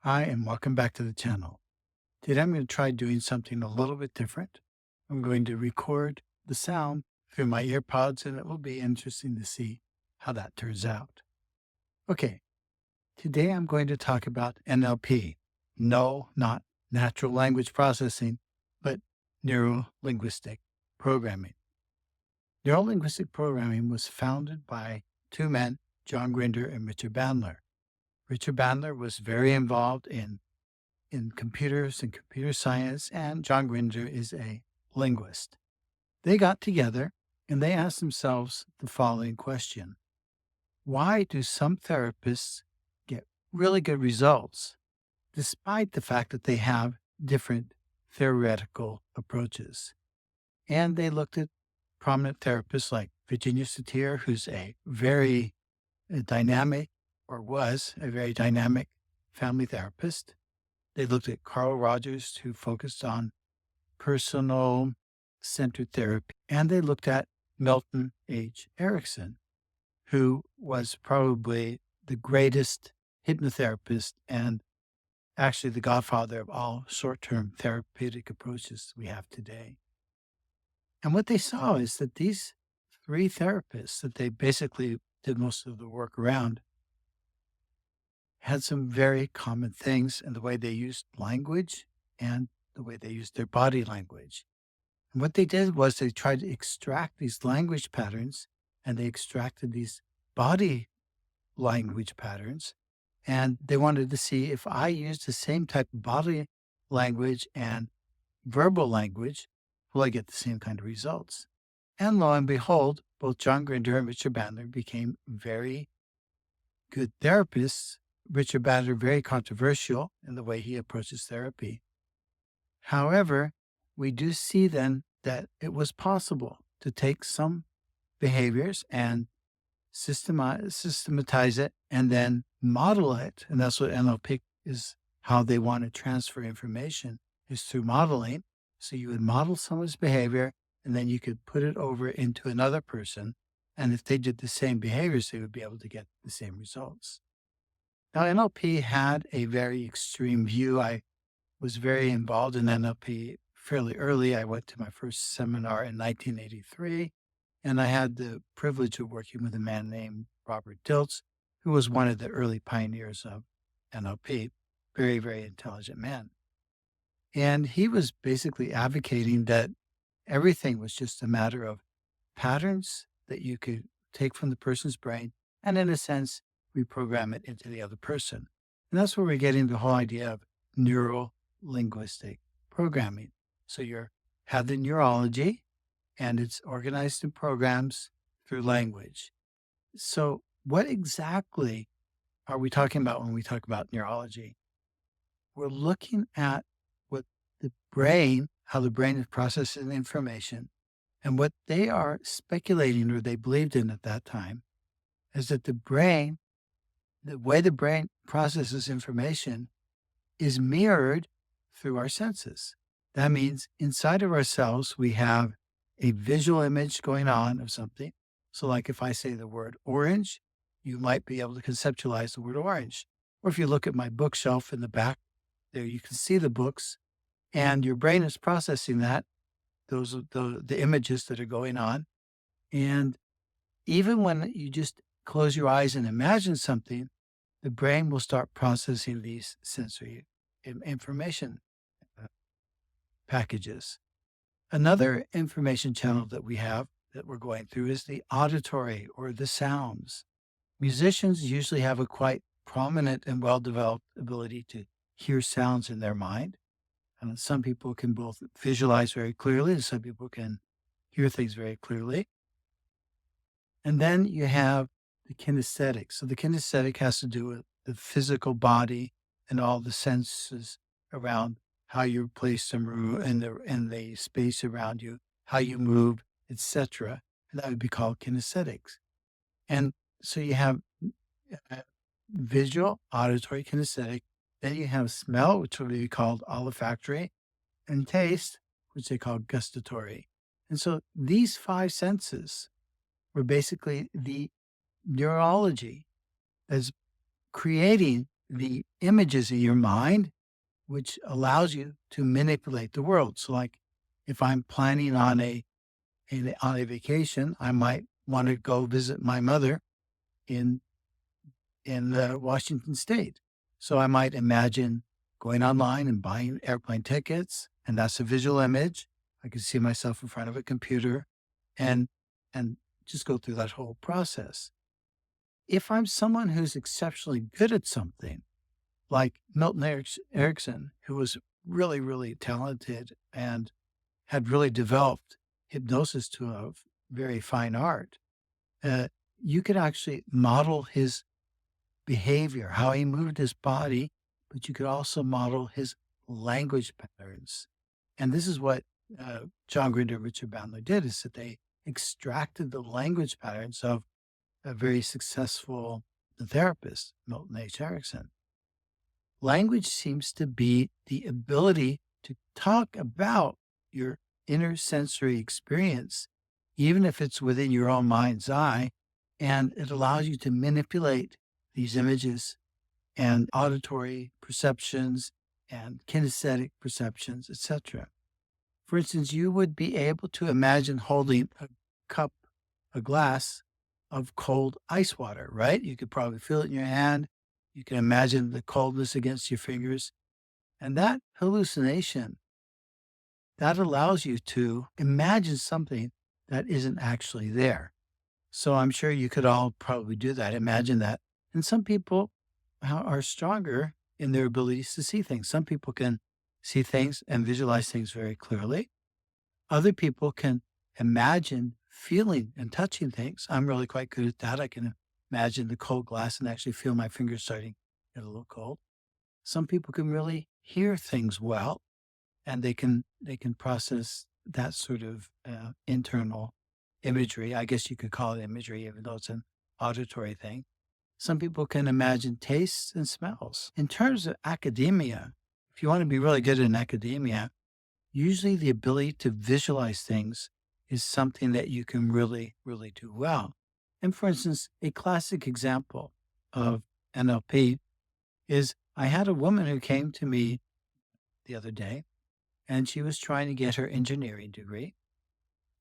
Hi, and welcome back to the channel. Today I'm going to try doing something a little bit different. I'm going to record the sound through my earpods, and it will be interesting to see how that turns out. Okay, today I'm going to talk about NLP. No, not natural language processing, but neuro-linguistic programming. Neuro-linguistic programming was founded by two men, John Grinder and Richard Bandler. Richard Bandler was very involved in computers and computer science, and John Grinder is a linguist. They got together and they asked themselves the following question: why do some therapists get really good results despite the fact that they have different theoretical approaches? And they looked at prominent therapists like Virginia Satir, who's a very dynamic, or was a very dynamic family therapist. They looked at Carl Rogers, who focused on personal centered therapy. And they looked at Milton H. Erickson, who was probably the greatest hypnotherapist and actually the godfather of all short term therapeutic approaches we have today. And what they saw is that these three therapists that they basically did most of the work around had some very common things in the way they used language and the way they used their body language. And what they did was they tried to extract these language patterns, and they extracted these body language patterns. And they wanted to see, if I use the same type of body language and verbal language, will I get the same kind of results? And lo and behold, both John Grinder and Richard Bandler became very good therapists. Richard Bandler, very controversial in the way he approaches therapy. However, we do see then that it was possible to take some behaviors and systematize it and then model it. And that's what NLP is, how they want to transfer information, is through modeling. So you would model someone's behavior and then you could put it over into another person. And if they did the same behaviors, they would be able to get the same results. Now, NLP had a very extreme view. I was very involved in NLP fairly early. I went to my first seminar in 1983, and I had the privilege of working with a man named Robert Dilts, who was one of the early pioneers of NLP. Very, very intelligent man. And he was basically advocating that everything was just a matter of patterns that you could take from the person's brain and, in a sense, reprogram it into the other person. And that's where we're getting the whole idea of neuro-linguistic programming. So you have the neurology, and it's organized in programs through language. So what exactly are we talking about when we talk about neurology? We're looking at what the brain, how the brain is processing information, and what they are speculating, or they believed in at that time, is that the brain, the way the brain processes information, is mirrored through our senses. That means inside of ourselves, we have a visual image going on of something. So like if I say the word orange, you might be able to conceptualize the word orange. Or if you look at my bookshelf in the back there, you can see the books, and your brain is processing that, those are the images that are going on. And even when you just close your eyes and imagine something, the brain will start processing these sensory information packages. Another information channel that we have that we're going through is the auditory, or the sounds. Musicians usually have a quite prominent and well-developed ability to hear sounds in their mind. And some people can both visualize very clearly, and some people can hear things very clearly. And then you have the kinesthetic. So the kinesthetic has to do with the physical body and all the senses around how you place the room and the space around you, how you move, etc. And that would be called kinesthetics. And so you have uh, visual, auditory, kinesthetic. Then you have smell, which would be called olfactory, and taste, which they call gustatory. And so these five senses were basically the neurology that's creating the images in your mind, which allows you to manipulate the world. So, like, if I'm planning on a vacation, I might want to go visit my mother in Washington State. So I might imagine going online and buying airplane tickets, and that's a visual image. I can see myself in front of a computer, and and just go through that whole process. If I'm someone who's exceptionally good at something, like Milton Erickson, who was really, really talented and had really developed hypnosis to a very fine art, uh, you could actually model his behavior, how he moved his body, but you could also model his language patterns. And this is what John Grinder and Richard Bandler did, is that they extracted the language patterns of a very successful therapist, Milton H. Erickson. Language seems to be the ability to talk about your inner sensory experience, even if it's within your own mind's eye, and it allows you to manipulate these images and auditory perceptions and kinesthetic perceptions, etc. For instance, you would be able to imagine holding a cup, a glass of cold ice water, right? You could probably feel it in your hand. You can imagine the coldness against your fingers. And that hallucination, that allows you to imagine something that isn't actually there. So I'm sure you could all probably do that, imagine that. And some people are stronger in their abilities to see things. Some people can see things and visualize things very clearly. Other people can imagine feeling and touching things. I'm really quite good at that. I can imagine the cold glass and actually feel my fingers starting to get a little cold. Some people can really hear things well, and they can process that sort of internal imagery. I guess you could call it imagery, even though it's an auditory thing. Some people can imagine tastes and smells. In terms of academia, if you want to be really good in academia, usually the ability to visualize things is something that you can really, really do well. And for instance, a classic example of NLP is I had a woman who came to me the other day, and she was trying to get her engineering degree.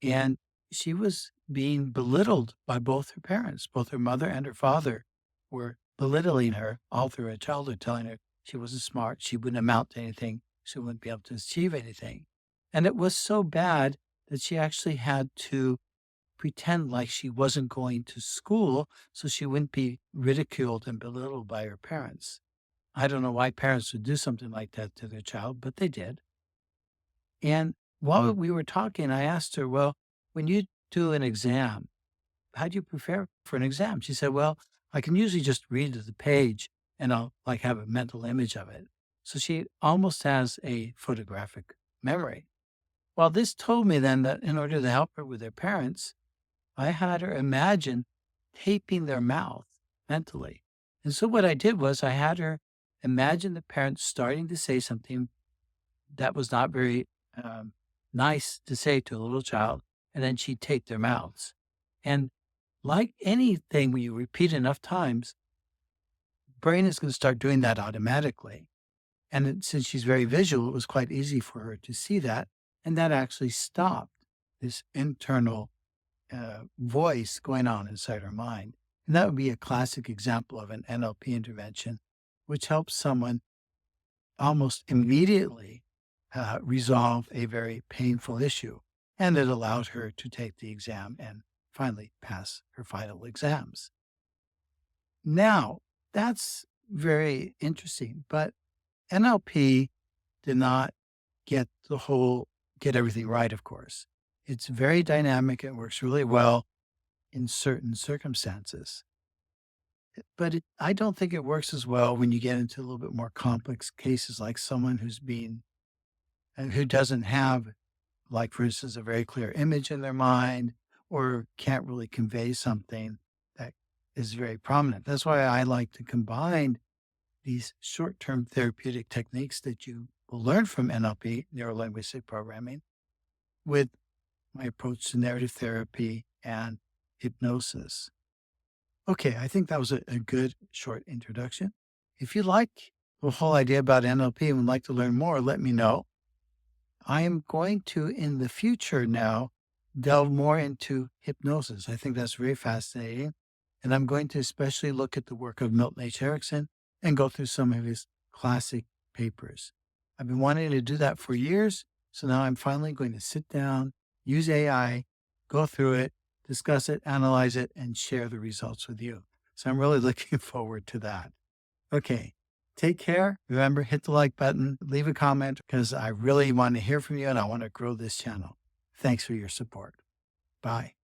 And she was being belittled by both her parents, both her mother and her father were belittling her all through her childhood, telling her she wasn't smart, she wouldn't amount to anything, she wouldn't be able to achieve anything. And it was so bad that she actually had to pretend like she wasn't going to school so she wouldn't be ridiculed and belittled by her parents. I don't know why parents would do something like that to their child, but they did. And while we were talking, I asked her, well, when you do an exam, how do you prepare for an exam? She said, well, I can usually just read the page and I'll like have a mental image of it. So she almost has a photographic memory. Well, this told me then that in order to help her with her parents, I had her imagine taping their mouth mentally. And so what I did was I had her imagine the parents starting to say something that was not very um, nice to say to a little child, and then she'd tape their mouths. And like anything, when you repeat enough times, brain is going to start doing that automatically. And since she's very visual, it was quite easy for her to see that. And that actually stopped this internal voice going on inside her mind. And that would be a classic example of an NLP intervention, which helps someone almost immediately resolve a very painful issue. And it allowed her to take the exam and finally pass her final exams. Now, that's very interesting, but NLP did not get everything right, of course. It's very dynamic. It works really well in certain circumstances. But I don't think it works as well when you get into a little bit more complex cases, like someone who doesn't have, like, for instance, a very clear image in their mind or can't really convey something that is very prominent. That's why I like to combine these short-term therapeutic techniques that you will learn from NLP, neuro-linguistic programming, with my approach to narrative therapy and hypnosis. Okay, I think that was a good short introduction. If you like the whole idea about NLP and would like to learn more, let me know. I am going to, in the future now, delve more into hypnosis. I think that's very fascinating. And I'm going to especially look at the work of Milton H. Erickson and go through some of his classic papers. I've been wanting to do that for years. So now I'm finally going to sit down, use AI, go through it, discuss it, analyze it, and share the results with you. So I'm really looking forward to that. Okay. Take care. Remember, hit the like button, leave a comment because I really want to hear from you and I want to grow this channel. Thanks for your support. Bye.